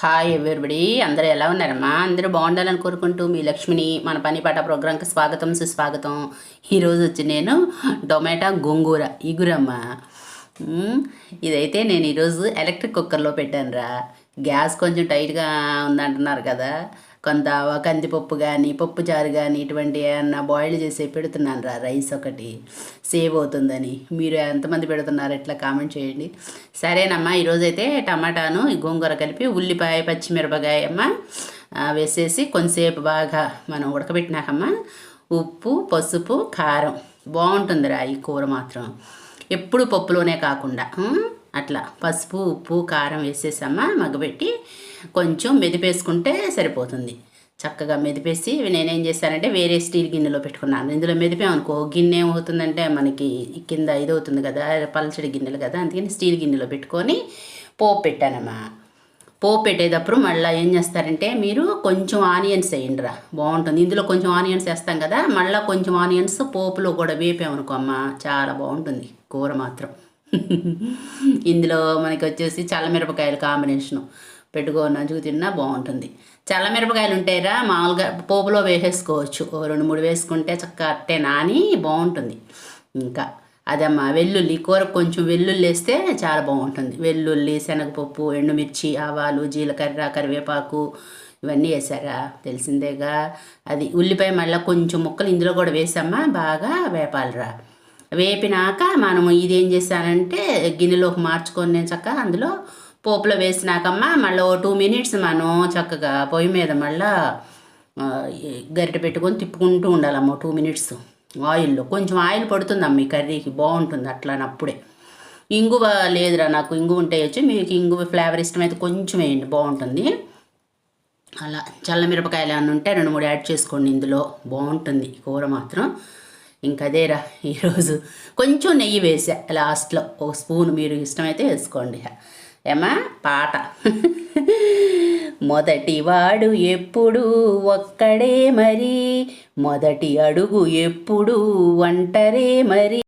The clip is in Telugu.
హాయ్ ఎవ్రీబడి, అందరూ ఎలా ఉన్నారమ్మా? అందరూ బాగుండాలని కోరుకుంటూ మీ లక్ష్మిని మన పని పాట ప్రోగ్రాంకి స్వాగతం సుస్వాగతం. ఈరోజు వచ్చి నేను టొమాటో గోంగూర ఇగురమ్మా. ఇదైతే నేను ఈరోజు ఎలక్ట్రిక్ కుక్కర్లో పెట్టానురా. గ్యాస్ కొంచెం టైట్గా ఉందంటున్నారు కదా, కొంత కందిపప్పు కానీ పప్పుచారు కానీ ఇటువంటి ఏమన్నా బాయిల్ చేసి పెడుతున్నాను రా. రైస్ ఒకటి సేవ్ అవుతుందని. మీరు ఎంతమంది పెడుతున్నారు ఇట్లా కామెంట్ చేయండి. సరేనమ్మా, ఈరోజైతే టమాటాను గోంగూర కలిపి ఉల్లిపాయ పచ్చిమిరపకాయ అమ్మ వేసేసి కొంతసేపు బాగా మనం ఉడకబెట్టినాకమ్మా ఉప్పు పసుపు కారం బాగుంటుందిరా ఈ కూర మాత్రం. ఎప్పుడు పప్పులోనే కాకుండా అట్లా పసుపు ఉప్పు కారం వేసేసమ్మా మగ్గబెట్టి కొంచెం మెదిపేసుకుంటే సరిపోతుంది. చక్కగా మెదిపేసి నేనేం చేశానంటే వేరే స్టీల్ గిన్నెలో పెట్టుకున్నాను. ఇందులో మెదిపామనుకో గిన్నె ఏమవుతుందంటే మనకి కింద ఇది అవుతుంది కదా, పలచడి గిన్నెలు కదా, అందుకని స్టీల్ గిన్నెలో పెట్టుకొని పోపు పెట్టానమ్మా. పోపు పెట్టేటప్పుడు మళ్ళీ ఏం చేస్తారంటే మీరు కొంచెం ఆనియన్స్ వేయండిరా, బాగుంటుంది. ఇందులో కొంచెం ఆనియన్స్ వేస్తాం కదా, మళ్ళీ కొంచెం ఆనియన్స్ పోపులో కూడా వేపామనుకో అమ్మ చాలా బాగుంటుంది కూర మాత్రం. ఇందులో మనకి వచ్చేసి చల్లమిరపకాయలు కాంబినేషను పెట్టుకొని నంచుకు తిన్నా బాగుంటుంది. చల్లమిరపకాయలు ఉంటాయిరా, మామూలుగా పోపులో వేసేసుకోవచ్చు. 2-3 వేసుకుంటే చక్కగా అట్టే నాని బాగుంటుంది. ఇంకా అదమ్మా వెల్లుల్లి కూరకు కొంచెం వెల్లుల్లి వేస్తే చాలా బాగుంటుంది. వెల్లుల్లి శనగపప్పు ఎండుమిర్చి ఆవాలు జీలకర్ర కరివేపాకు ఇవన్నీ వేసారా, తెలిసిందేగా. అది ఉల్లిపాయ మళ్ళీ కొంచెం ముక్కలు ఇందులో కూడా వేసామ్మా, బాగా వేపాలిరా. వేపినాక మనము ఇదేం చేశానంటే గిన్నెలోకి మార్చుకొని నేను చక్కగా అందులో పోపులో వేసినాకమ్మా మళ్ళీ 2 minutes మనం చక్కగా పొయ్యి మీద మళ్ళీ గరిటె పెట్టుకొని తిప్పుకుంటూ ఉండాలమ్మ 2 minutes ఆయిల్లో. కొంచెం ఆయిల్ పడుతుందమ్మ ఈ కర్రీకి, బాగుంటుంది అట్లానప్పుడే. ఇంగువ లేదురా నాకు, ఇంగువ ఉంటే వచ్చి మీకు ఇంగువ ఫ్లేవర్ ఇష్టమైతే కొంచెం వేయండి బాగుంటుంది. అలా చల్లమిరపకాయలు ఏమన్నా ఉంటే 2-3 యాడ్ చేసుకోండి, ఇందులో బాగుంటుంది కూర మాత్రం. ఇంకదేరా ఈరోజు కొంచెం నెయ్యి వేసా లాస్ట్లో 1 స్పూన్, మీరు ఇష్టమైతే వేసుకోండి. ఏమా పాట మొదటివాడు ఎప్పుడు ఒక్కడే మరి, మొదటి అడుగు ఎప్పుడు ఒంటరే మరి.